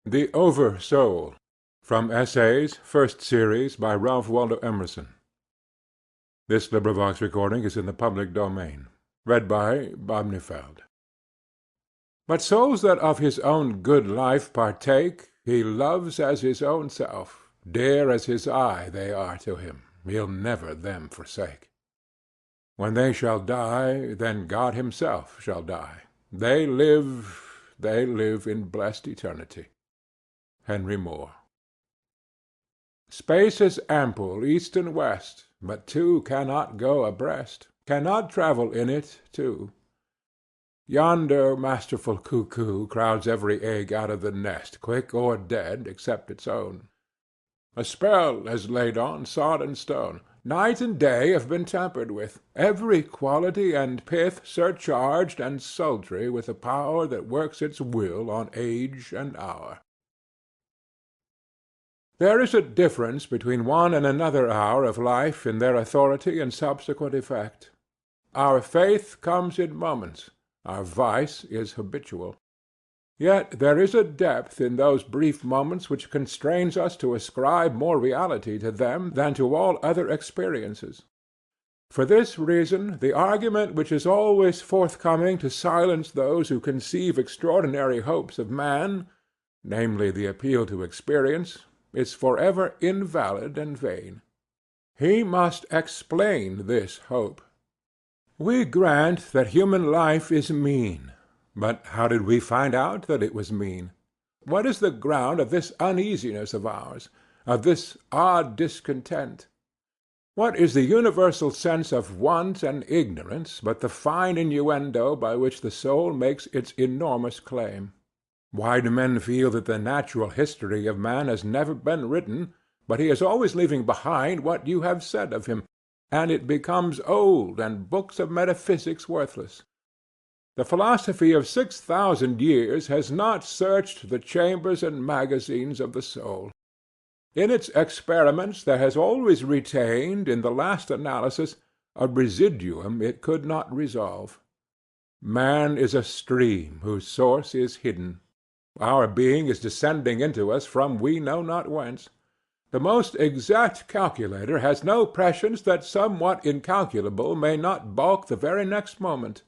The Over-Soul. From Essays, First Series, by Ralph Waldo Emerson. This recording is in the public domain. Read by Bomnefeld. But souls that of his own good life partake, he loves as his own self. Dear as his eye they are to him, he'll never them forsake. When they shall die, then God himself shall die. They live in blessed eternity. Henry Moore. Space is ample east and west, but two cannot go abreast, cannot travel in it two. Yonder masterful cuckoo crowds every egg out of the nest, quick or dead, except its own. A spell has laid on sod and stone. Night and day have been tampered with, every quality and pith surcharged and sultry with a power that works its will on age and hour. There is a difference between one and another hour of life in their authority and subsequent effect. Our faith comes in moments, our vice is habitual. Yet there is a depth in those brief moments which constrains us to ascribe more reality to them than to all other experiences. For this reason, the argument which is always forthcoming to silence those who conceive extraordinary hopes of man, namely the appeal to experience, is forever invalid and vain. He must explain this hope. We grant that human life is mean, but how did we find out that it was mean? What is the ground of this uneasiness of ours, of this odd discontent? What is the universal sense of want and ignorance but the fine innuendo by which the soul makes its enormous claim? Why do men feel that the natural history of man has never been written, but he is always leaving behind what you have said of him, and it becomes old and books of metaphysics worthless? The philosophy of 6,000 years has not searched the chambers and magazines of the soul. In its experiments there has always retained, in the last analysis, a residuum it could not resolve. Man is a stream whose source is hidden. Our being is descending into us from we know not whence. The most exact calculator has no prescience that somewhat incalculable may not balk the very next moment.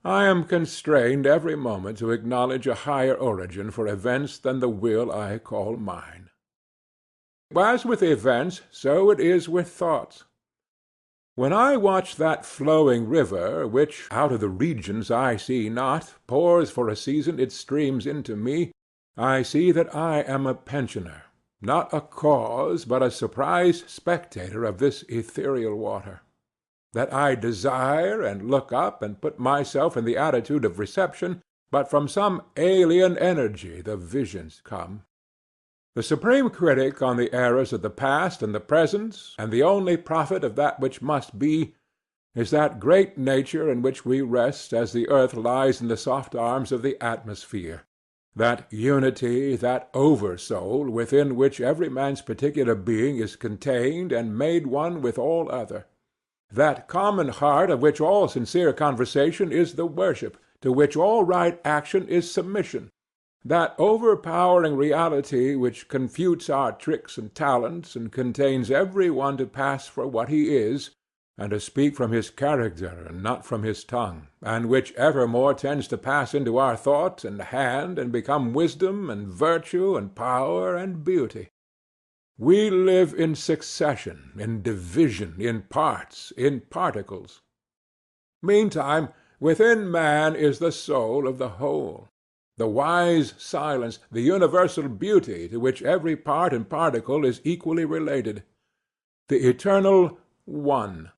I am constrained every moment to acknowledge a higher origin for events than the will I call mine. As with events, so it is with thoughts. When I watch that flowing river, which, out of the regions I see not, pours for a season its streams into me, I see that I am a pensioner, not a cause, but a surprised spectator of this ethereal water; that I desire and look up and put myself in the attitude of reception, but from some alien energy the visions come. The supreme critic on the errors of the past and the present, and the only prophet of that which must be, is that great nature in which we rest as the earth lies in the soft arms of the atmosphere, that unity, that over-soul, within which every man's particular being is contained and made one with all other; that common heart of which all sincere conversation is the worship, to which all right action is submission; that overpowering reality which confutes our tricks and talents, and contains every one to pass for what he is, and to speak from his character and not from his tongue, and which evermore tends to pass into our thought and hand and become wisdom and virtue and power and beauty. We live in succession, in division, in parts, in particles. Meantime, within man is the soul of the whole, the wise silence, the universal beauty to which every part and particle is equally related, the eternal One.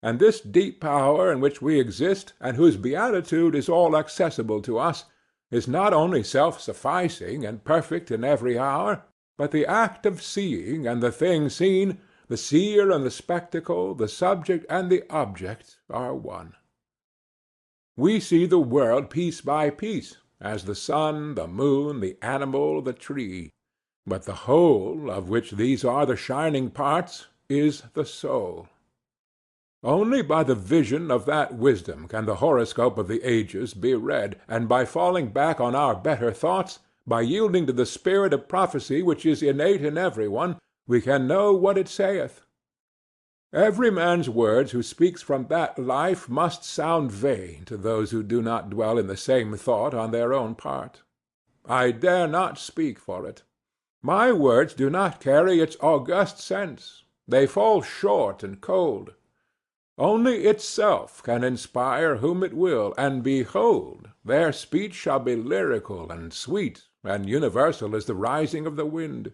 And this deep power in which we exist, and whose beatitude is all accessible to us, is not only self-sufficing and perfect in every hour, but the act of seeing and the thing seen, the seer and the spectacle, the subject and the object, are one. We see the world piece by piece, as the sun, the moon, the animal, the tree; but the whole, of which these are the shining parts, is the soul. Only by the vision of that wisdom can the horoscope of the ages be read, and by falling back on our better thoughts, By yielding to the spirit of prophecy which is innate in every one, we can know what it saith. Every man's words who speaks from that life must sound vain to those who do not dwell in the same thought on their own part. I dare not speak for it. My words do not carry its august sense. They fall short and cold. Only itself can inspire whom it will, and behold, their speech shall be lyrical and sweet, and universal as the rising of the wind.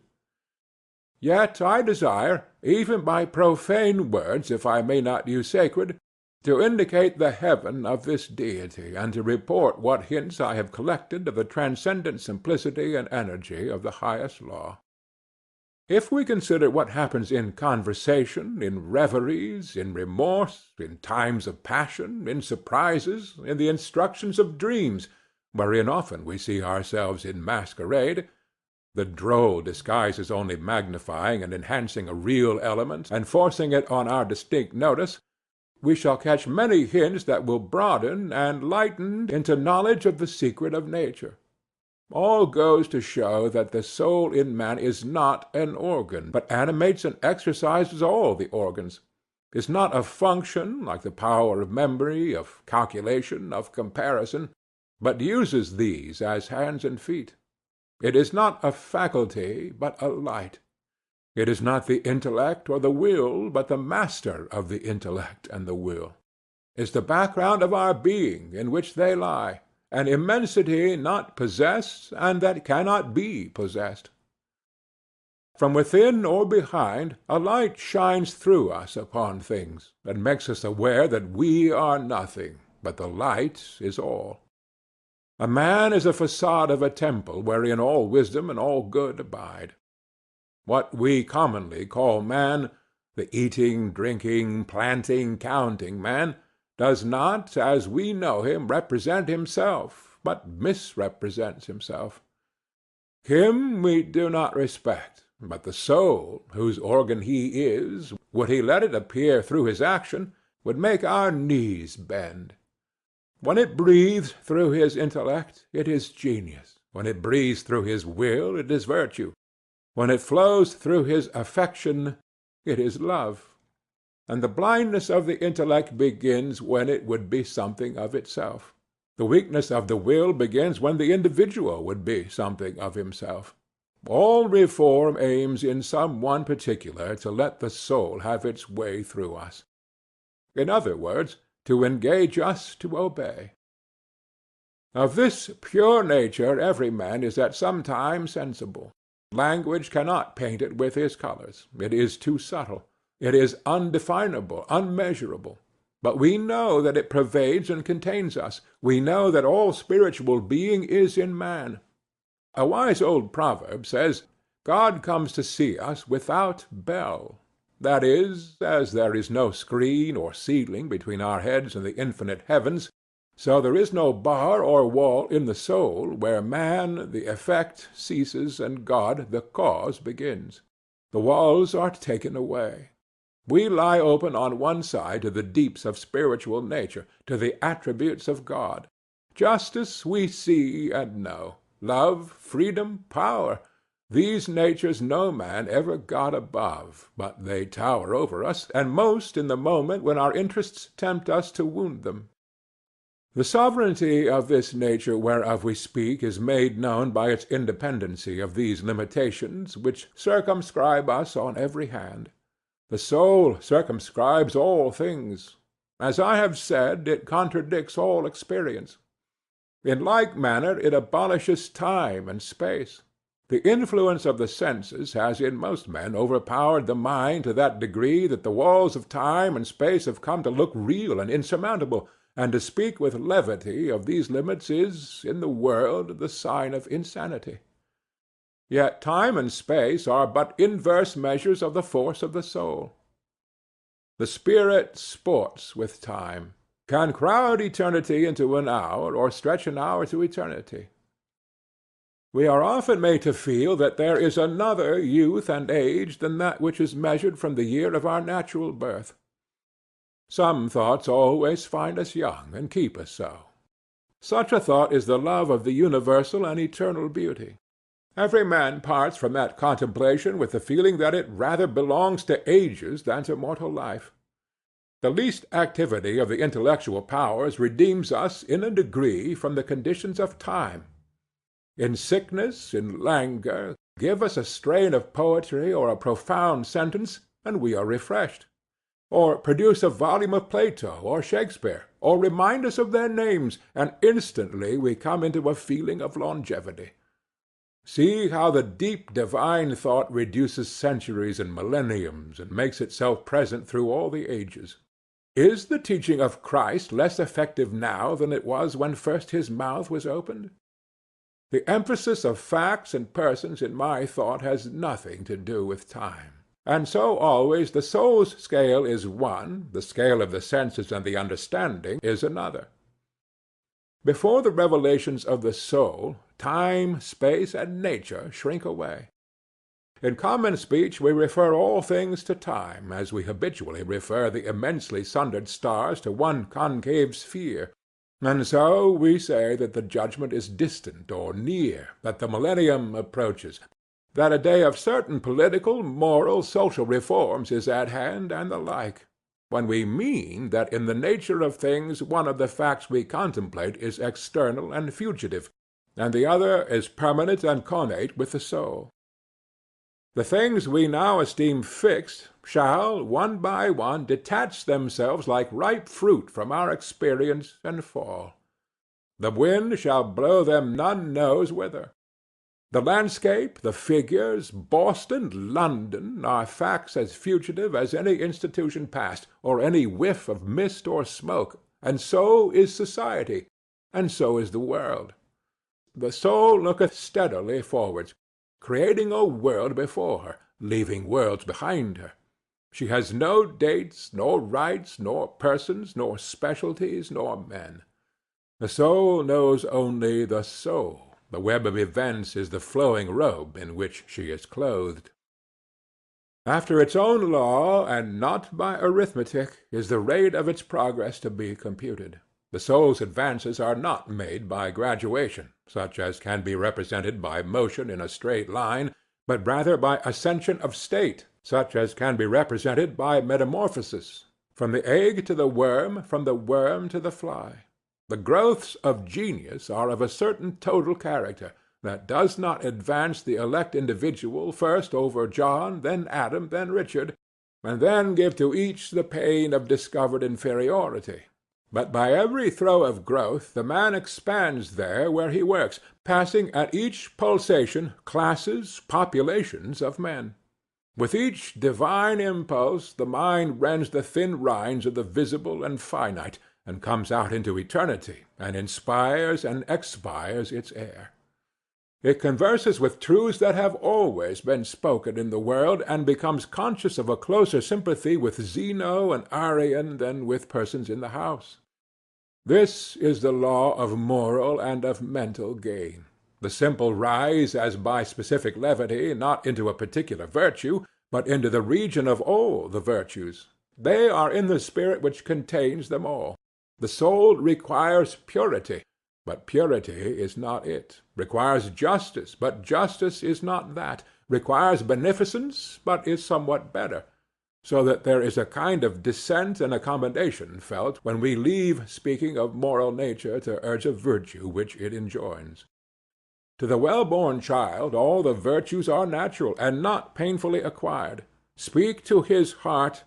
Yet I desire, even by profane words, if I may not use sacred, to indicate the heaven of this deity, and to report what hints I have collected of the transcendent simplicity and energy of the highest law. If we consider what happens in conversation, in reveries, in remorse, in times of passion, in surprises, in the instructions of dreams, wherein often we see ourselves in masquerade, the droll disguises only magnifying and enhancing a real element, and forcing it on our distinct notice, we shall catch many hints that will broaden and lighten into knowledge of the secret of nature. All goes to show that the soul in man is not an organ, but animates and exercises all the organs, is not a function like the power of memory, of calculation, of comparison, but uses these as hands and feet. It is not a faculty, but a light. It is not the intellect or the will, but the master of the intellect and the will. Is the background of our being, in which they lie, an immensity not possessed and that cannot be possessed. From within or behind, a light shines through us upon things, and makes us aware that we are nothing, but the light is all. A man is a facade of a temple wherein all wisdom and all good abide. What we commonly call man, the eating, drinking, planting, counting man, does not, as we know him, represent himself, but misrepresents himself. Him we do not respect, but the soul, whose organ he is, would he let it appear through his action, would make our knees bend. When it breathes through his intellect, it is genius. When it breathes through his will, it is virtue. When it flows through his affection, it is love. And the blindness of the intellect begins when it would be something of itself. The weakness of the will begins when the individual would be something of himself. All reform aims in some one particular to let the soul have its way through us. In other words, to engage us to obey. Of this pure nature every man is at some time sensible. Language cannot paint it with his colors. It is too subtle. It is undefinable, unmeasurable. But we know that it pervades and contains us. We know that all spiritual being is in man. A wise old proverb says, God comes to see us without bell. That is, as there is no screen or ceiling between our heads and the infinite heavens, so there is no bar or wall in the soul where man, the effect, ceases, and God, the cause, begins. The walls are taken away. We lie open on one side to the deeps of spiritual nature, to the attributes of God. Justice we see and know. Love, freedom, power. These natures no man ever got above, but they tower over us, and most in the moment when our interests tempt us to wound them. The sovereignty of this nature whereof we speak is made known by its independency of these limitations, which circumscribe us on every hand. The soul circumscribes all things. As I have said, it contradicts all experience. In like manner it abolishes time and space. The influence of the senses has in most men overpowered the mind to that degree that the walls of time and space have come to look real and insurmountable, and to speak with levity of these limits is, in the world, the sign of insanity. Yet time and space are but inverse measures of the force of the soul. The spirit sports with time, can crowd eternity into an hour, or stretch an hour to eternity. We are often made to feel that there is another youth and age than that which is measured from the year of our natural birth. Some thoughts always find us young, and keep us so. Such a thought is the love of the universal and eternal beauty. Every man parts from that contemplation with the feeling that it rather belongs to ages than to mortal life. The least activity of the intellectual powers redeems us in a degree from the conditions of time. In sickness, in languor, give us a strain of poetry or a profound sentence, and we are refreshed. Or produce a volume of Plato or Shakespeare, or remind us of their names, and instantly we come into a feeling of longevity. See how the deep divine thought reduces centuries and millenniums, and makes itself present through all the ages. Is the teaching of Christ less effective now than it was when first his mouth was opened? The emphasis of facts and persons in my thought has nothing to do with time. And so always the soul's scale is one, the scale of the senses and the understanding is another. Before the revelations of the soul, time, space, and nature shrink away. In common speech we refer all things to time, as we habitually refer the immensely sundered stars to one concave sphere. And so we say that the judgment is distant or near, that the millennium approaches, that a day of certain political, moral, social reforms is at hand, and the like, when we mean that in the nature of things one of the facts we contemplate is external and fugitive, and the other is permanent and connate with the soul. The things we now esteem fixed shall, one by one, detach themselves like ripe fruit from our experience and fall. The wind shall blow them none knows whither. The landscape, the figures, Boston, London, are facts as fugitive as any institution past, or any whiff of mist or smoke, and so is society, and so is the world. The soul looketh steadily forwards, creating a world before her, leaving worlds behind her. She has no dates, nor rights, nor persons, nor specialties, nor men. The soul knows only the soul. The web of events is the flowing robe in which she is clothed. After its own law, and not by arithmetic, is the rate of its progress to be computed. The soul's advances are not made by graduation, such as can be represented by motion in a straight line, but rather by ascension of state, such as can be represented by metamorphosis, from the egg to the worm, from the worm to the fly. The growths of genius are of a certain total character, that does not advance the elect individual first over John, then Adam, then Richard, and then give to each the pain of discovered inferiority. But by every throe of growth the man expands there where he works, passing at each pulsation classes, populations of men. With each divine impulse the mind rends the thin rinds of the visible and finite, and comes out into eternity, and inspires and expires its air. It converses with truths that have always been spoken in the world, and becomes conscious of a closer sympathy with Zeno and Arian than with persons in the house. This is the law of moral and of mental gain. The simple rise as by specific levity, not into a particular virtue, but into the region of all the virtues. They are in the spirit which contains them all. The soul requires purity, but purity is not it; requires justice, but justice is not that; requires beneficence, but is somewhat better; so that there is a kind of dissent and accommodation felt when we leave speaking of moral nature to urge a virtue which it enjoins. To the well-born child all the virtues are natural, and not painfully acquired. Speak to his heart,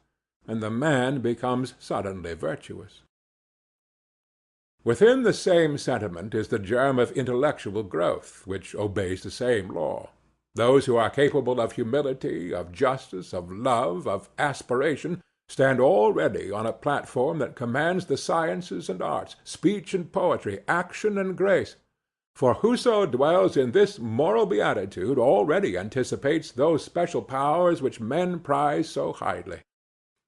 and the man becomes suddenly virtuous. Within the same sentiment is the germ of intellectual growth, which obeys the same law. Those who are capable of humility, of justice, of love, of aspiration, stand already on a platform that commands the sciences and arts, speech and poetry, action and grace. For whoso dwells in this moral beatitude already anticipates those special powers which men prize so highly.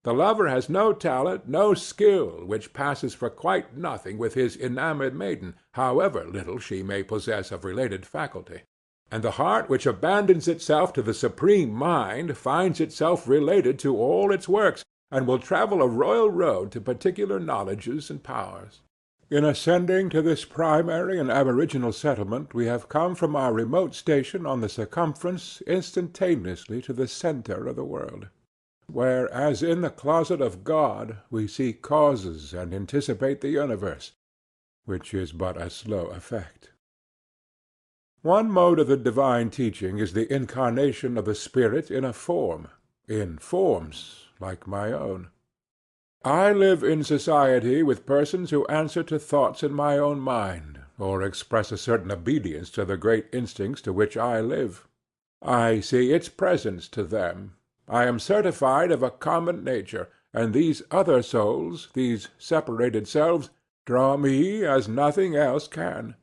The lover has no talent, no skill, which passes for quite nothing with his enamored maiden, however little she may possess of related faculty. And the heart which abandons itself to the supreme mind finds itself related to all its works, and will travel a royal road to particular knowledges and powers. In ascending to this primary and aboriginal settlement we have come from our remote station on the circumference instantaneously to the centre of the world, where, as in the closet of God, we see causes and anticipate the universe, which is but a slow effect. One mode of the divine teaching is the incarnation of the spirit in a form, in forms like my own. I live in society with persons who answer to thoughts in my own mind, or express a certain obedience to the great instincts to which I live. I see its presence to them. I am certified of a common nature, and these other souls, these separated selves, draw me as nothing else can.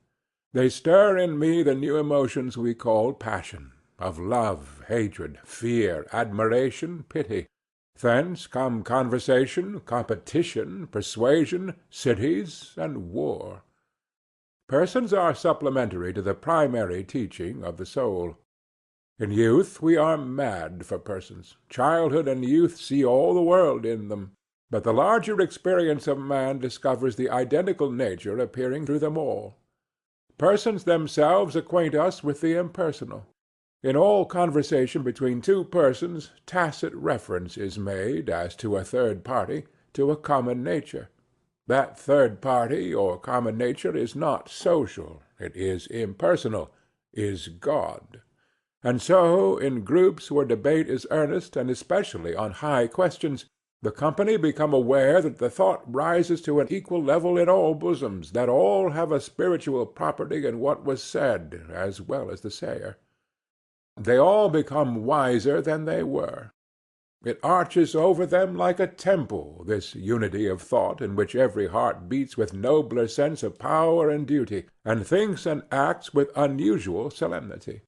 They stir in me the new emotions we call passion, of love, hatred, fear, admiration, pity. Thence come conversation, competition, persuasion, cities, and war. Persons are supplementary to the primary teaching of the soul. In youth we are mad for persons. Childhood and youth see all the world in them. But the larger experience of man discovers the identical nature appearing through them all. Persons themselves acquaint us with the impersonal. In all conversation between two persons tacit reference is made, as to a third party, to a common nature. That third party or common nature is not social, it is impersonal, is God. And so, in groups where debate is earnest, and especially on high questions, the company become aware that the thought rises to an equal level in all bosoms, that all have a spiritual property in what was said, as well as the sayer. They all become wiser than they were. It arches over them like a temple, this unity of thought in which every heart beats with nobler sense of power and duty, and thinks and acts with unusual solemnity.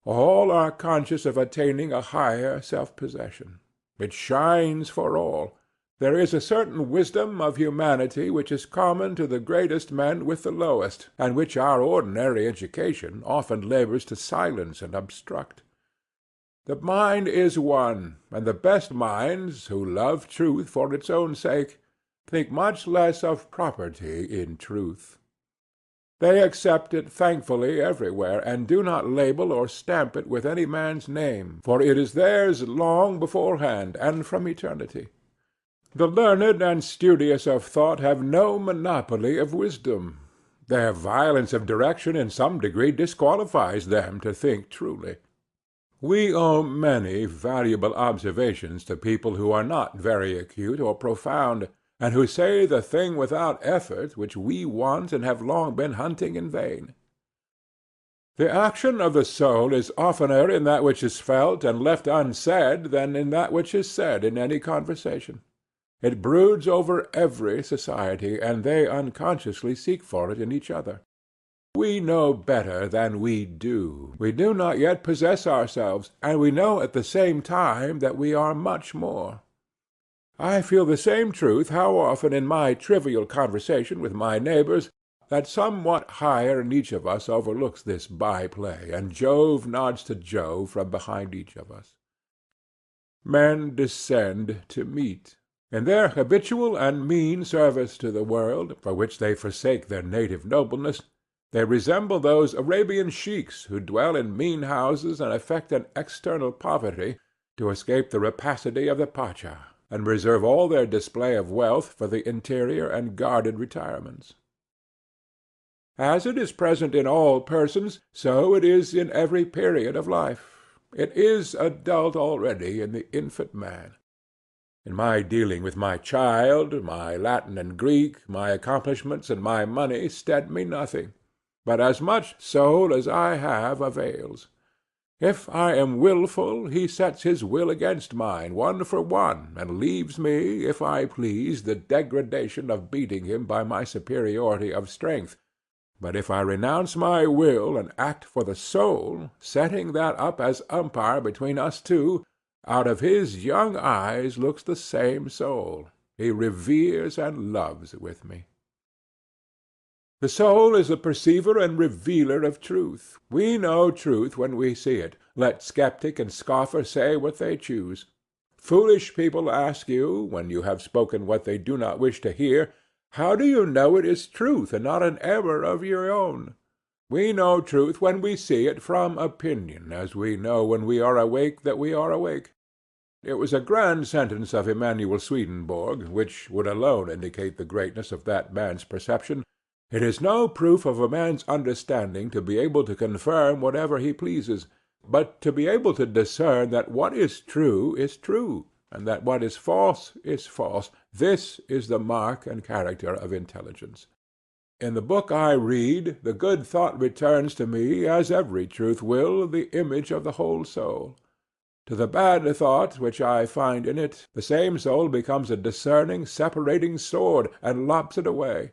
All are conscious of attaining a higher self-possession. It shines for all. There is a certain wisdom of humanity which is common to the greatest men with the lowest, and which our ordinary education often labors to silence and obstruct. The mind is one, and the best minds, who love truth for its own sake, think much less of property in truth. They accept it thankfully everywhere, and do not label or stamp it with any man's name, for it is theirs long beforehand and from eternity. The learned and studious of thought have no monopoly of wisdom. Their violence of direction in some degree disqualifies them to think truly. We owe many valuable observations to people who are not very acute or profound, and who say the thing without effort which we want and have long been hunting in vain. The action of the soul is oftener in that which is felt and left unsaid than in that which is said in any conversation. It broods over every society, and they unconsciously seek for it in each other. We know better than we do. We do not yet possess ourselves, and we know at the same time that we are much more. I feel the same truth how often in my trivial conversation with my neighbors that somewhat higher in each of us overlooks this by-play, and Jove nods to Jove from behind each of us. Men descend to meet. In their habitual and mean service to the world, for which they forsake their native nobleness, they resemble those Arabian sheiks who dwell in mean houses and affect an external poverty to escape the rapacity of the pacha, and reserve all their display of wealth for the interior and guarded retirements. As it is present in all persons, so it is in every period of life. It is adult already in the infant man. In my dealing with my child, my Latin and Greek, my accomplishments and my money stead me nothing, but as much soul as I have avails. If I am wilful, he sets his will against mine, one for one, and leaves me, if I please, the degradation of beating him by my superiority of strength. But if I renounce my will and act for the soul, setting that up as umpire between us two, out of his young eyes looks the same soul. He reveres and loves with me. The soul is the perceiver and revealer of truth. We know truth when we see it, let skeptic and scoffer say what they choose. Foolish people ask you, when you have spoken what they do not wish to hear, How do you know it is truth and not an error of your own? We know truth when we see it from opinion, as we know when we are awake that we are awake. It was a grand sentence of Emanuel Swedenborg, which would alone indicate the greatness of that man's perception. It is no proof of a man's understanding to be able to confirm whatever he pleases, but to be able to discern that what is true, and that what is false. This is the mark and character of intelligence. In the book I read, the good thought returns to me, as every truth will, the image of the whole soul. To the bad thought which I find in it, the same soul becomes a discerning, separating sword, and lops it away.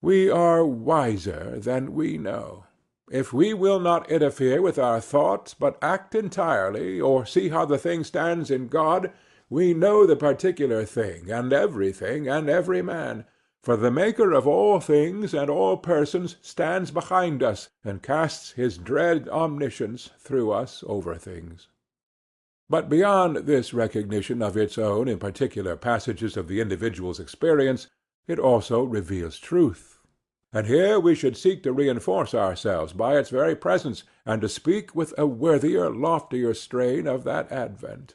We are wiser than we know. If we will not interfere with our thoughts, but act entirely, or see how the thing stands in God, we know the particular thing, and everything, and every man. For the Maker of all things and all persons stands behind us, and casts his dread omniscience through us over things. But beyond this recognition of its own in particular passages of the individual's experience, it also reveals truth. And here we should seek to reinforce ourselves by its very presence, and to speak with a worthier, loftier strain of that advent.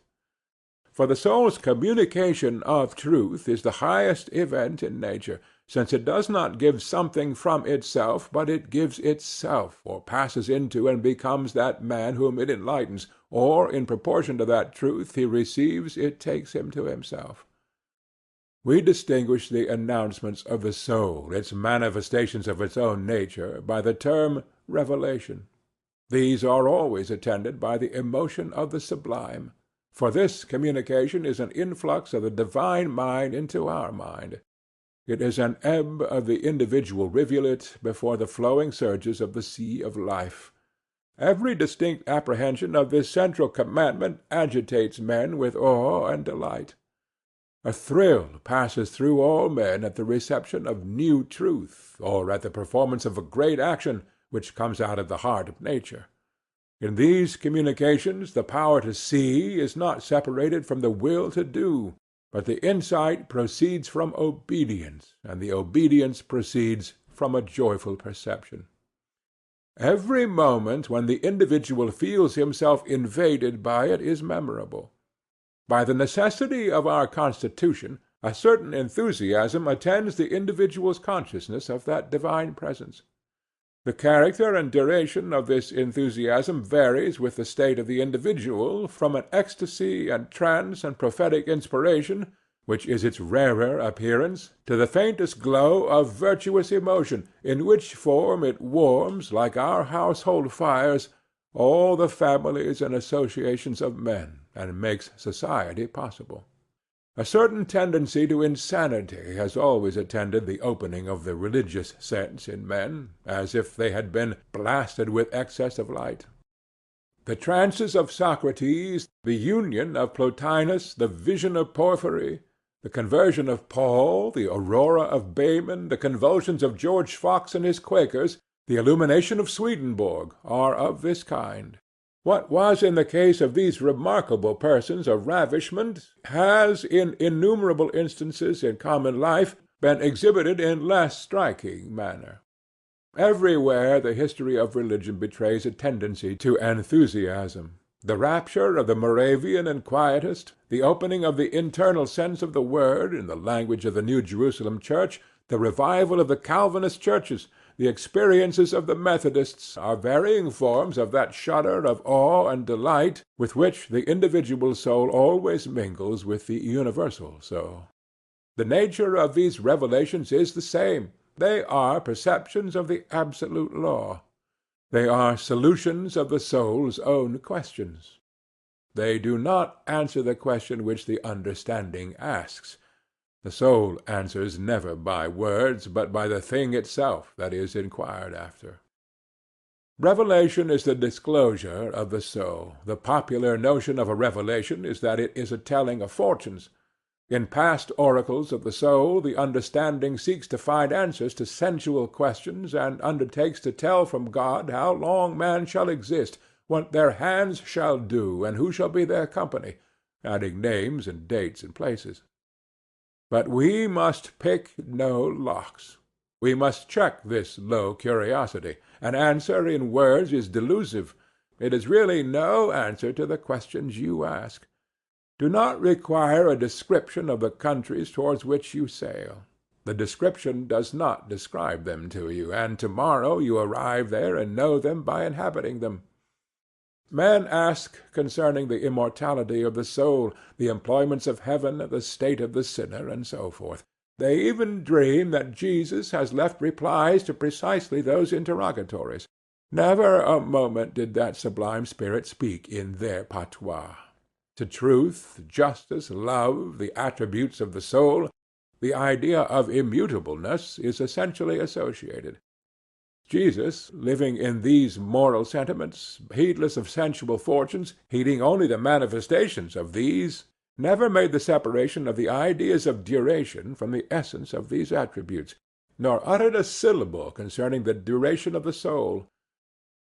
For the soul's communication of truth is the highest event in nature, since it does not give something from itself, but it gives itself, or passes into and becomes that man whom it enlightens, or, in proportion to that truth he receives, it takes him to himself. We distinguish the announcements of the soul, its manifestations of its own nature, by the term revelation. These are always attended by the emotion of the sublime. For this communication is an influx of the divine mind into our mind. It is an ebb of the individual rivulet before the flowing surges of the sea of life. Every distinct apprehension of this central commandment agitates men with awe and delight. A thrill passes through all men at the reception of new truth, or at the performance of a great action which comes out of the heart of nature. In these communications the power to see is not separated from the will to do, but the insight proceeds from obedience, and the obedience proceeds from a joyful perception. Every moment when the individual feels himself invaded by it is memorable. By the necessity of our constitution, a certain enthusiasm attends the individual's consciousness of that divine presence. The character and duration of this enthusiasm varies with the state of the individual, from an ecstasy and trance and prophetic inspiration, which is its rarer appearance, to the faintest glow of virtuous emotion, in which form it warms, like our household fires, all the families and associations of men, and makes society possible. A certain tendency to insanity has always attended the opening of the religious sense in men, as if they had been blasted with excess of light. The trances of Socrates, the union of Plotinus, the vision of Porphyry, the conversion of Paul, the aurora of Behmen, the convulsions of George Fox and his Quakers, the illumination of Swedenborg, are of this kind. What was in the case of these remarkable persons a ravishment has in innumerable instances in common life been exhibited in less striking manner. Everywhere the history of religion betrays a tendency to enthusiasm. The rapture of the Moravian and Quietist, the opening of the internal sense of the word in the language of the New Jerusalem Church, the revival of the Calvinist churches, the experiences of the Methodists, are varying forms of that shudder of awe and delight with which the individual soul always mingles with the universal soul. The nature of these revelations is the same. They are perceptions of the absolute law. They are solutions of the soul's own questions. They do not answer the question which the understanding asks. The soul answers never by words, but by the thing itself that is inquired after. Revelation is the disclosure of the soul. The popular notion of a revelation is that it is a telling of fortunes. In past oracles of the soul, the understanding seeks to find answers to sensual questions, and undertakes to tell from God how long man shall exist, what their hands shall do, and who shall be their company, adding names and dates and places. But we must pick no locks. We must check this low curiosity. An answer in words is delusive. It is really no answer to the questions you ask. Do not require a description of the countries towards which you sail. The description does not describe them to you, and tomorrow you arrive there and know them by inhabiting them. Men ask concerning the immortality of the soul, the employments of heaven, the state of the sinner, and so forth. They even dream that Jesus has left replies to precisely those interrogatories. Never a moment did that sublime spirit speak in their patois. To truth, justice, love, the attributes of the soul, the idea of immutableness is essentially associated. Jesus, living in these moral sentiments, heedless of sensual fortunes, heeding only the manifestations of these, never made the separation of the ideas of duration from the essence of these attributes, nor uttered a syllable concerning the duration of the soul.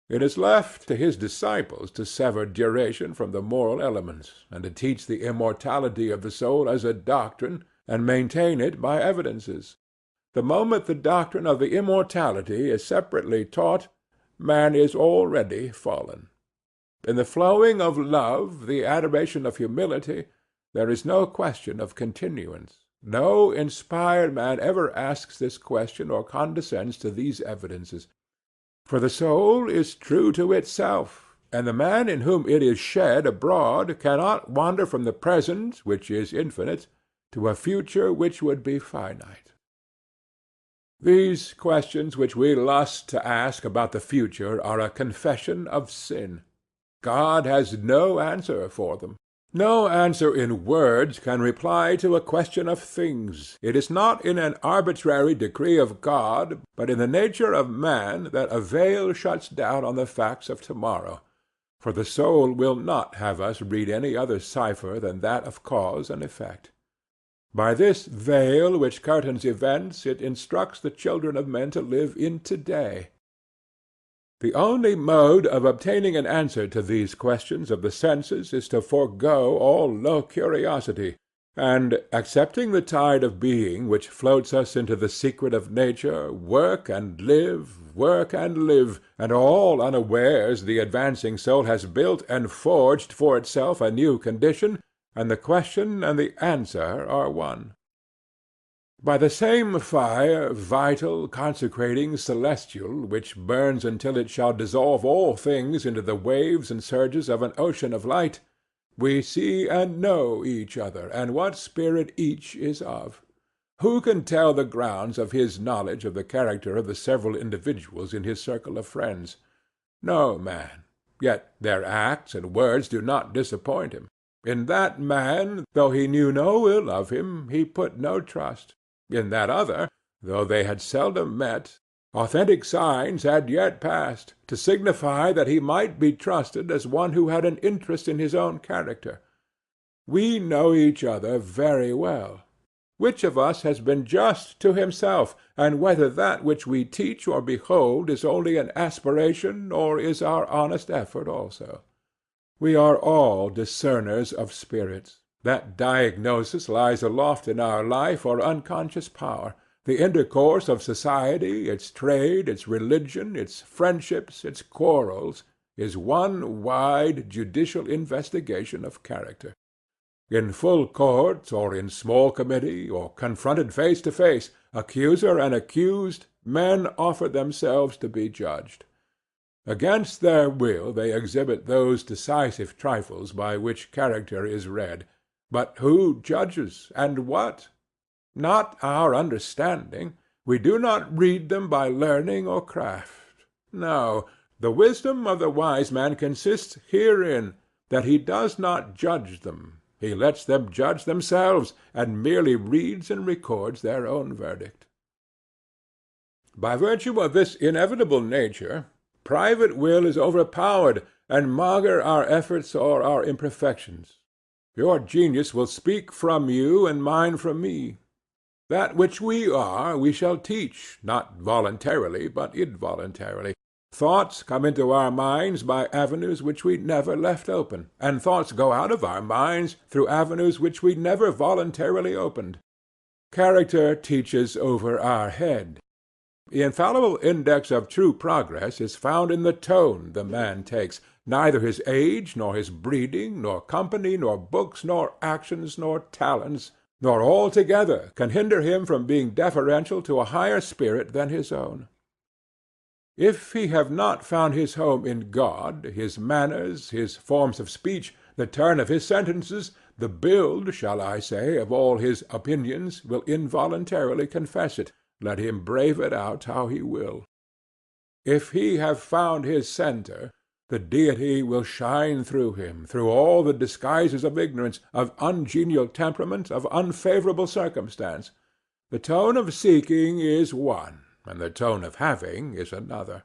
It is left to his disciples to sever duration from the moral elements, and to teach the immortality of the soul as a doctrine, and maintain it by evidences. The moment the doctrine of the immortality is separately taught, man is already fallen. In the flowing of love, the adoration of humility, there is no question of continuance. No inspired man ever asks this question or condescends to these evidences. For the soul is true to itself, and the man in whom it is shed abroad cannot wander from the present, which is infinite, to a future which would be finite. These questions which we lust to ask about the future are a confession of sin. God has no answer for them. No answer in words can reply to a question of things. It is not in an arbitrary decree of God, but in the nature of man, that a veil shuts down on the facts of tomorrow. For the soul will not have us read any other cipher than that of cause and effect. By this veil which curtains events, it instructs the children of men to live in to-day. The only mode of obtaining an answer to these questions of the senses is to forego all low curiosity, and, accepting the tide of being which floats us into the secret of nature, work and live, and all unawares the advancing soul has built and forged for itself a new condition, and the question and the answer are one. By the same fire, vital, consecrating, celestial, which burns until it shall dissolve all things into the waves and surges of an ocean of light, we see and know each other, and what spirit each is of. Who can tell the grounds of his knowledge of the character of the several individuals in his circle of friends? No man. Yet their acts and words do not disappoint him. In that man, though he knew no ill of him, he put no trust. In that other, though they had seldom met, authentic signs had yet passed, to signify that he might be trusted as one who had an interest in his own character. We know each other very well. Which of us has been just to himself, and whether that which we teach or behold is only an aspiration, or is our honest effort also? We are all discerners of spirits. That diagnosis lies aloft in our life or unconscious power. The intercourse of society, its trade, its religion, its friendships, its quarrels, is one wide judicial investigation of character. In full court, or in small committee, or confronted face to face, accuser and accused, men offer themselves to be judged. Against their will they exhibit those decisive trifles by which character is read. But who judges, and what? Not our understanding. We do not read them by learning or craft. No, the wisdom of the wise man consists herein, that he does not judge them. He lets them judge themselves, and merely reads and records their own verdict. By virtue of this inevitable nature, private will is overpowered, and maugre our efforts or our imperfections. Your genius will speak from you, and mine from me. That which we are we shall teach, not voluntarily, but involuntarily. Thoughts come into our minds by avenues which we never left open, and thoughts go out of our minds through avenues which we never voluntarily opened. Character teaches over our head. The infallible index of true progress is found in the tone the man takes. Neither his age, nor his breeding, nor company, nor books, nor actions, nor talents, nor all together can hinder him from being deferential to a higher spirit than his own. If he have not found his home in God, his manners, his forms of speech, the turn of his sentences, the build, shall I say, of all his opinions, will involuntarily confess it, let him brave it out how he will. If he have found his centre, the deity will shine through him, through all the disguises of ignorance, of ungenial temperament, of unfavourable circumstance. The tone of seeking is one, and the tone of having is another.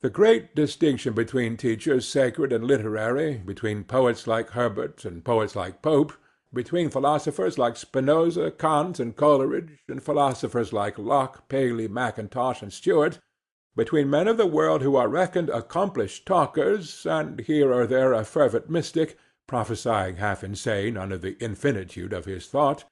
The great distinction between teachers sacred and literary, between poets like Herbert and poets like Pope, between philosophers like Spinoza, Kant, and Coleridge, and philosophers like Locke, Paley, Mackintosh, and Stewart, between men of the world who are reckoned accomplished talkers, and here or there a fervent mystic, prophesying half insane under the infinitude of his thought,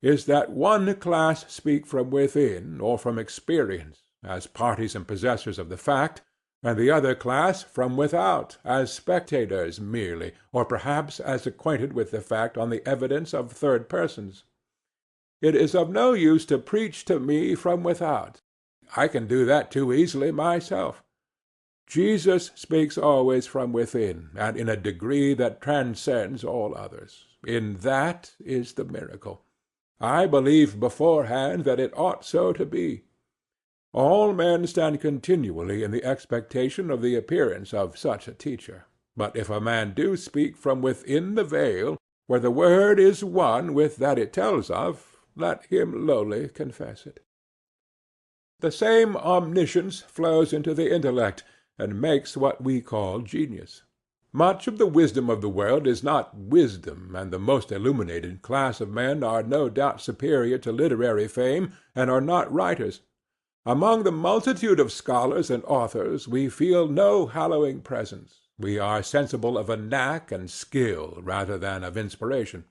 is that one class speak from within or from experience, as parties and possessors of the fact, and the other class from without, as spectators merely, or perhaps as acquainted with the fact on the evidence of third persons. It is of no use to preach to me from without. I can do that too easily myself. Jesus speaks always from within, and in a degree that transcends all others. In that is the miracle. I believe beforehand that it ought so to be. All men stand continually in the expectation of the appearance of such a teacher. But if a man do speak from within the veil, where the word is one with that it tells of, let him lowly confess it. The same omniscience flows into the intellect, and makes what we call genius. Much of the wisdom of the world is not wisdom, and the most illuminated class of men are no doubt superior to literary fame, and are not writers. Among the multitude of scholars and authors we feel no hallowing presence. We are sensible of a knack and skill rather than of inspiration.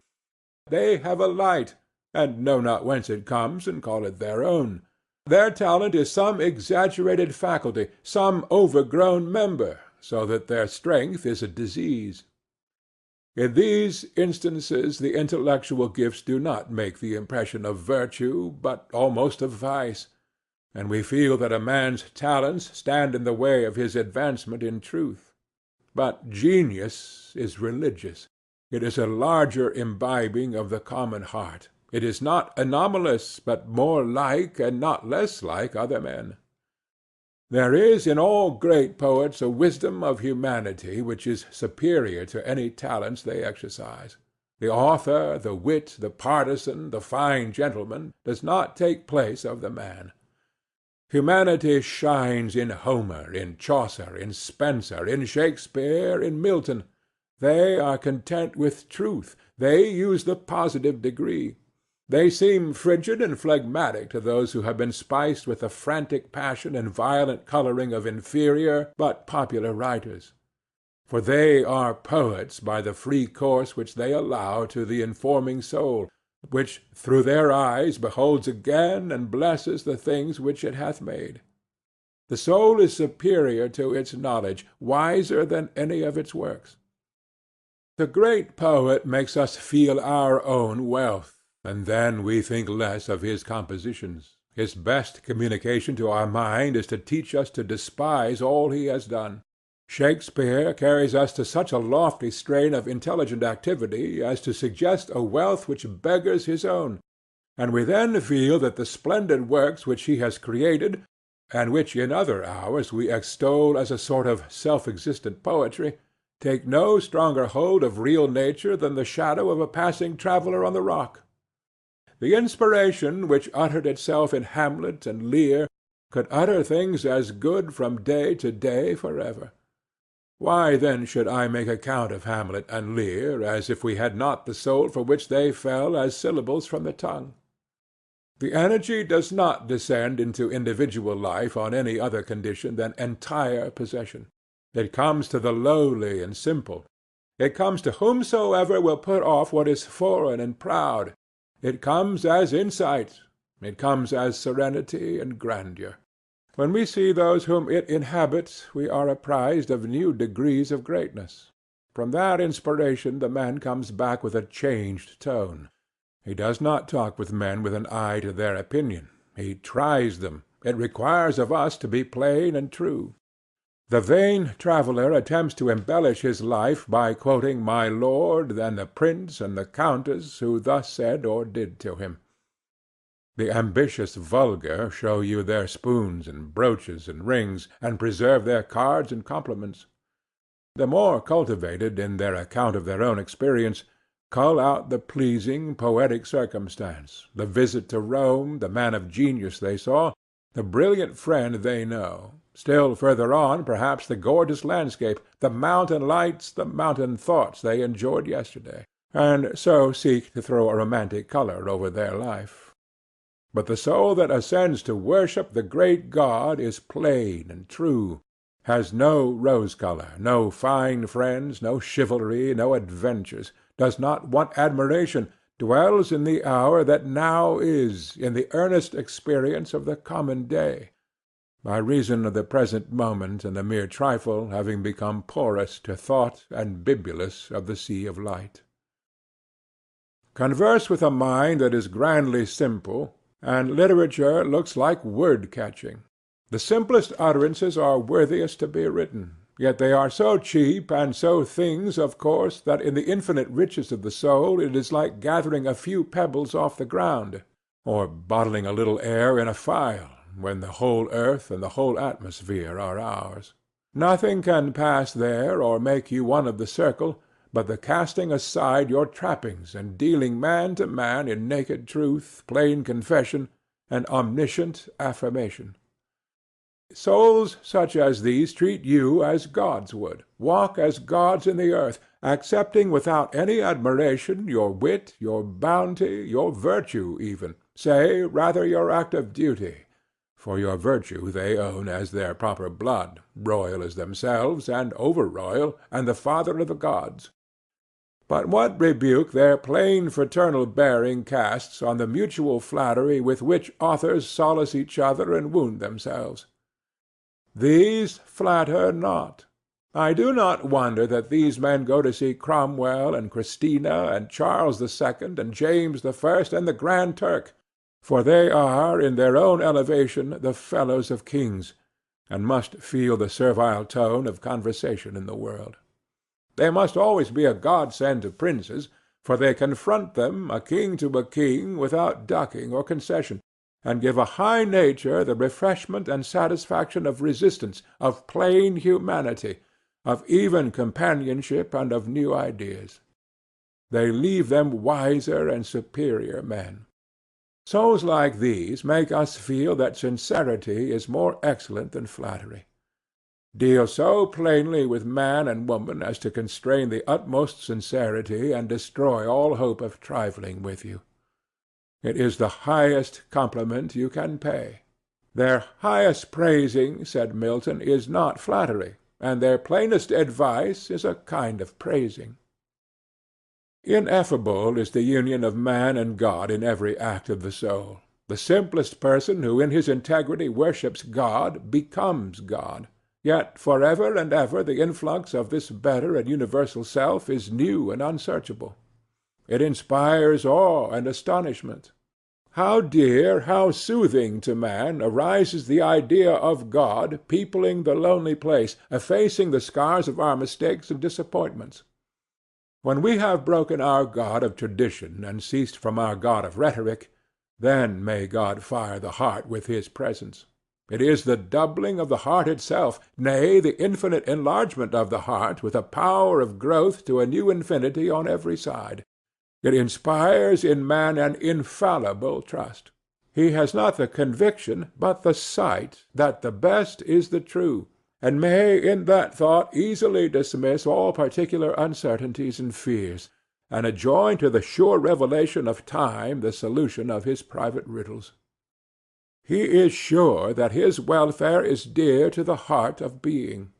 They have a light, and know not whence it comes, and call it their own. Their talent is some exaggerated faculty, some overgrown member, so that their strength is a disease. In these instances the intellectual gifts do not make the impression of virtue, but almost of vice, and we feel that a man's talents stand in the way of his advancement in truth. But genius is religious. It is a larger imbibing of the common heart. It is not anomalous, but more like and not less like other men. There is in all great poets a wisdom of humanity which is superior to any talents they exercise. The author, the wit, the partisan, the fine gentleman, does not take place of the man. Humanity shines in Homer, in Chaucer, in Spenser, in Shakespeare, in Milton. They are content with truth. They use the positive degree. They seem frigid and phlegmatic to those who have been spiced with the frantic passion and violent coloring of inferior but popular writers. For they are poets by the free course which they allow to the informing soul, which through their eyes beholds again and blesses the things which it hath made. The soul is superior to its knowledge, wiser than any of its works. The great poet makes us feel our own wealth, and then we think less of his compositions. His best communication to our mind is to teach us to despise all he has done. Shakespeare carries us to such a lofty strain of intelligent activity as to suggest a wealth which beggars his own, and we then feel that the splendid works which he has created, and which in other hours we extol as a sort of self-existent poetry, take no stronger hold of real nature than the shadow of a passing traveller on the rock. The inspiration which uttered itself in Hamlet and Lear could utter things as good from day to day forever. Why then should I make account of Hamlet and Lear as if we had not the soul for which they fell as syllables from the tongue? The energy does not descend into individual life on any other condition than entire possession. It comes to the lowly and simple. It comes to whomsoever will put off what is foreign and proud, It comes as insight. It comes as serenity and grandeur. When we see those whom it inhabits, we are apprised of new degrees of greatness. From that inspiration the man comes back with a changed tone. He does not talk with men with an eye to their opinion. He tries them. It requires of us to be plain and true. The vain traveller attempts to embellish his life by quoting my lord and the prince and the countess who thus said or did to him. The ambitious vulgar show you their spoons and brooches and rings, and preserve their cards and compliments. The more cultivated, in their account of their own experience, cull out the pleasing, poetic circumstance, the visit to Rome, the man of genius they saw, the brilliant friend they know. Still further on, perhaps, the gorgeous landscape, the mountain lights, the mountain thoughts they enjoyed yesterday, and so seek to throw a romantic colour over their life. But the soul that ascends to worship the great God is plain and true, has no rose-colour, no fine friends, no chivalry, no adventures, does not want admiration, dwells in the hour that now is, in the earnest experience of the common day, by reason of the present moment and the mere trifle having become porous to thought and bibulous of the sea of light. Converse with a mind that is grandly simple, and literature looks like word-catching. The simplest utterances are worthiest to be written, yet they are so cheap and so things of course that in the infinite riches of the soul it is like gathering a few pebbles off the ground, or bottling a little air in a phial, when the whole earth and the whole atmosphere are ours. Nothing can pass there or make you one of the circle but the casting aside your trappings and dealing man to man in naked truth, plain confession, and omniscient affirmation. Souls such as these treat you as gods would, walk as gods in the earth, accepting without any admiration your wit, your bounty, your virtue even, say rather your act of duty, for your virtue they own as their proper blood, royal as themselves, and over-royal, and the father of the gods. But what rebuke their plain fraternal bearing casts on the mutual flattery with which authors solace each other and wound themselves? These flatter not. I do not wonder that these men go to see Cromwell and Christina and Charles II and James I and the Grand Turk, for they are, in their own elevation, the fellows of kings, and must feel the servile tone of conversation in the world. They must always be a godsend to princes, for they confront them, a king to a king, without ducking or concession, and give a high nature the refreshment and satisfaction of resistance, of plain humanity, of even companionship, and of new ideas. They leave them wiser and superior men. Souls like these make us feel that sincerity is more excellent than flattery. Deal so plainly with man and woman as to constrain the utmost sincerity and destroy all hope of trifling with you. It is the highest compliment you can pay. Their highest praising, said Milton, is not flattery, and their plainest advice is a kind of praising. Ineffable is the union of man and God in every act of the soul. The simplest person who in his integrity worships God becomes God. Yet forever and ever the influx of this better and universal self is new and unsearchable. It inspires awe and astonishment. How dear, how soothing to man arises the idea of God peopling the lonely place, effacing the scars of our mistakes and disappointments. When we have broken our God of tradition and ceased from our God of rhetoric, then may God fire the heart with his presence. It is the doubling of the heart itself, nay, the infinite enlargement of the heart with a power of growth to a new infinity on every side. It inspires in man an infallible trust. He has not the conviction, but the sight, that the best is the true, and may in that thought easily dismiss all particular uncertainties and fears, and adjoin to the sure revelation of time the solution of his private riddles. He is sure that his welfare is dear to the heart of being.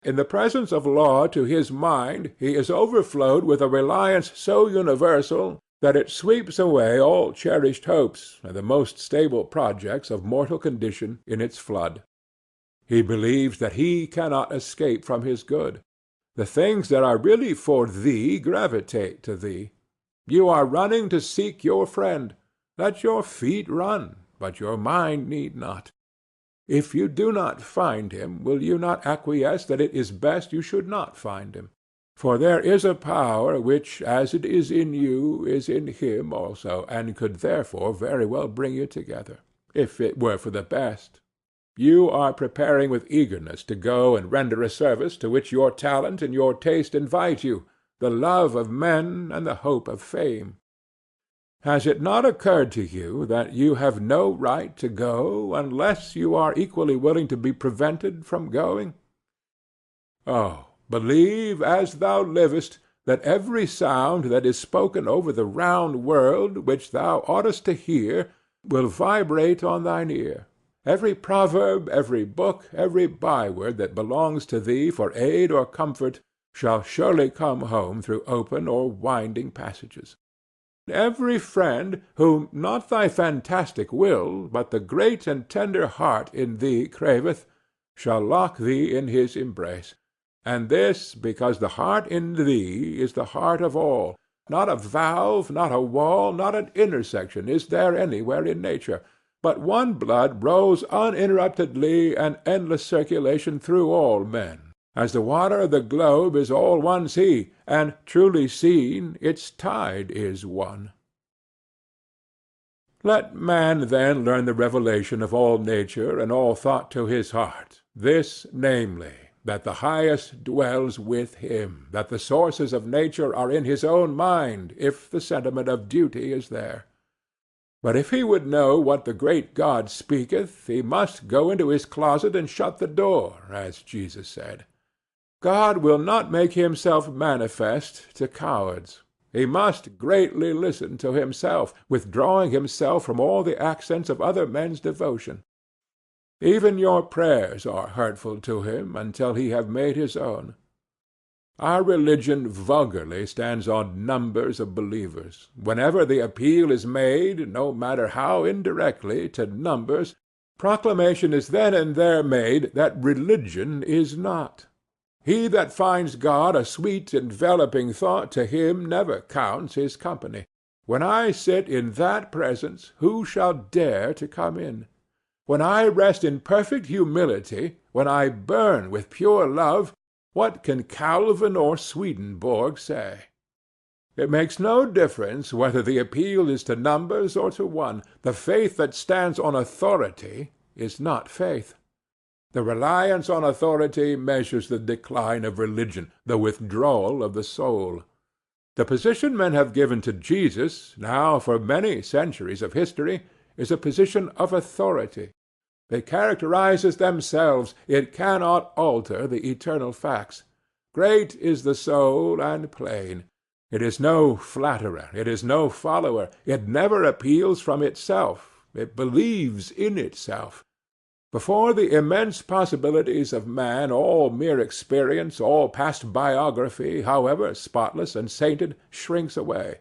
In the presence of law to his mind he is overflowed with a reliance so universal that it sweeps away all cherished hopes and the most stable projects of mortal condition in its flood. He believes that he cannot escape from his good. The things that are really for thee gravitate to thee. You are running to seek your friend. Let your feet run, but your mind need not. If you do not find him, will you not acquiesce that it is best you should not find him? For there is a power which, as it is in you, is in him also, and could therefore very well bring you together, if it were for the best. You are preparing with eagerness to go and render a service to which your talent and your taste invite you, the love of men and the hope of fame. Has it not occurred to you that you have no right to go unless you are equally willing to be prevented from going? Oh, believe, as thou livest, that every sound that is spoken over the round world, which thou oughtest to hear, will vibrate on thine ear. Every proverb, every book, every byword that belongs to thee for aid or comfort shall surely come home through open or winding passages. Every friend, whom not thy fantastic will, but the great and tender heart in thee craveth, shall lock thee in his embrace. And this because the heart in thee is the heart of all. Not a valve, not a wall, not an intersection is there anywhere in nature, but one blood rolls uninterruptedly and endless circulation through all men, as the water of the globe is all one sea, and, truly seen, its tide is one. Let man then learn the revelation of all nature and all thought to his heart, this namely, that the highest dwells with him, that the sources of nature are in his own mind, if the sentiment of duty is there. But if he would know what the great God speaketh, he must go into his closet and shut the door, as Jesus said. God will not make himself manifest to cowards. He must greatly listen to himself, withdrawing himself from all the accents of other men's devotion. Even your prayers are hurtful to him until he have made his own. Our religion vulgarly stands on numbers of believers. Whenever the appeal is made, no matter how indirectly, to numbers, proclamation is then and there made that religion is not. He that finds God a sweet enveloping thought, to him never counts his company. When I sit in that presence, who shall dare to come in? When I rest in perfect humility, when I burn with pure love, what can Calvin or Swedenborg say? It makes no difference whether the appeal is to numbers or to one. The faith that stands on authority is not faith. The reliance on authority measures the decline of religion, the withdrawal of the soul. The position men have given to Jesus, now for many centuries of history, is a position of authority. It characterizes themselves. It cannot alter the eternal facts. Great is the soul and plain. It is no flatterer. It is no follower. It never appeals from itself. It believes in itself. Before the immense possibilities of man, all mere experience, all past biography, however spotless and sainted, shrinks away.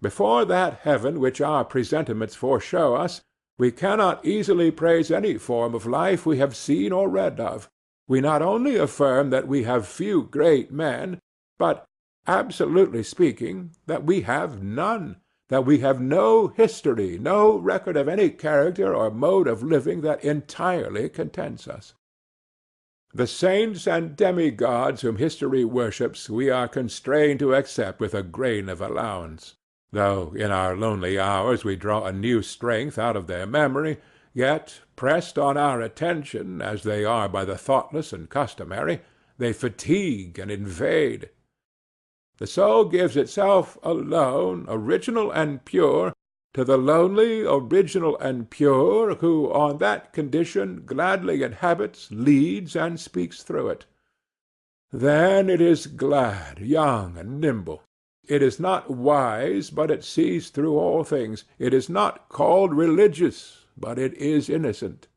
Before that heaven which our presentiments foreshow us, we cannot easily praise any form of life we have seen or read of. We not only affirm that we have few great men, but, absolutely speaking, that we have none, that we have no history, no record of any character or mode of living that entirely contents us. The saints and demigods whom history worships we are constrained to accept with a grain of allowance. Though in our lonely hours we draw a new strength out of their memory, yet, pressed on our attention, as they are by the thoughtless and customary, they fatigue and invade. The soul gives itself alone, original and pure, to the lonely, original and pure, who on that condition gladly inhabits, leads, and speaks through it. Then it is glad, young, and nimble. It is not wise, but it sees through all things. It is not called religious, but it is innocent.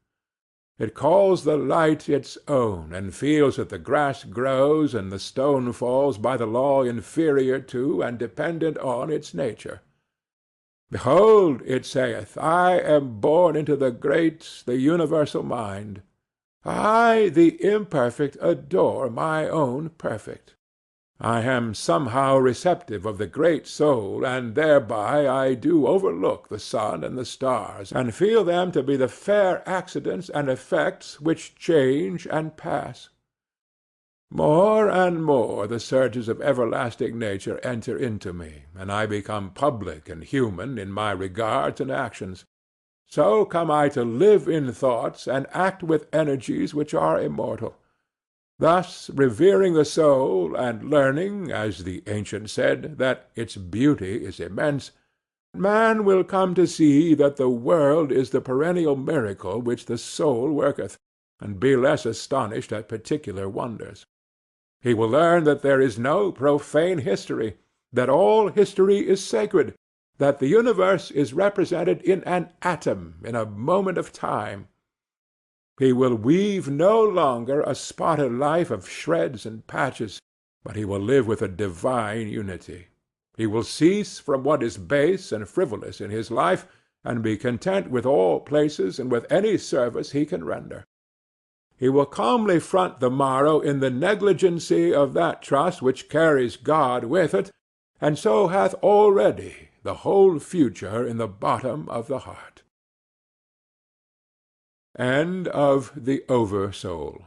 It calls the light its own, and feels that the grass grows and the stone falls by the law inferior to and dependent on its nature. Behold, it saith, I am born into the great, the universal mind. I, the imperfect, adore my own perfect. I am somehow receptive of the great soul, and thereby I do overlook the sun and the stars, and feel them to be the fair accidents and effects which change and pass. More and more the surges of everlasting nature enter into me, and I become public and human in my regards and actions. So come I to live in thoughts and act with energies which are immortal. Thus, revering the soul, and learning, as the ancient said, that its beauty is immense, man will come to see that the world is the perennial miracle which the soul worketh, and be less astonished at particular wonders. He will learn that there is no profane history, that all history is sacred, that the universe is represented in an atom, in a moment of time. He will weave no longer a spotted life of shreds and patches, but he will live with a divine unity. He will cease from what is base and frivolous in his life, and be content with all places and with any service he can render. He will calmly front the morrow in the negligency of that trust which carries God with it, and so hath already the whole future in the bottom of the heart. End of The Over-Soul.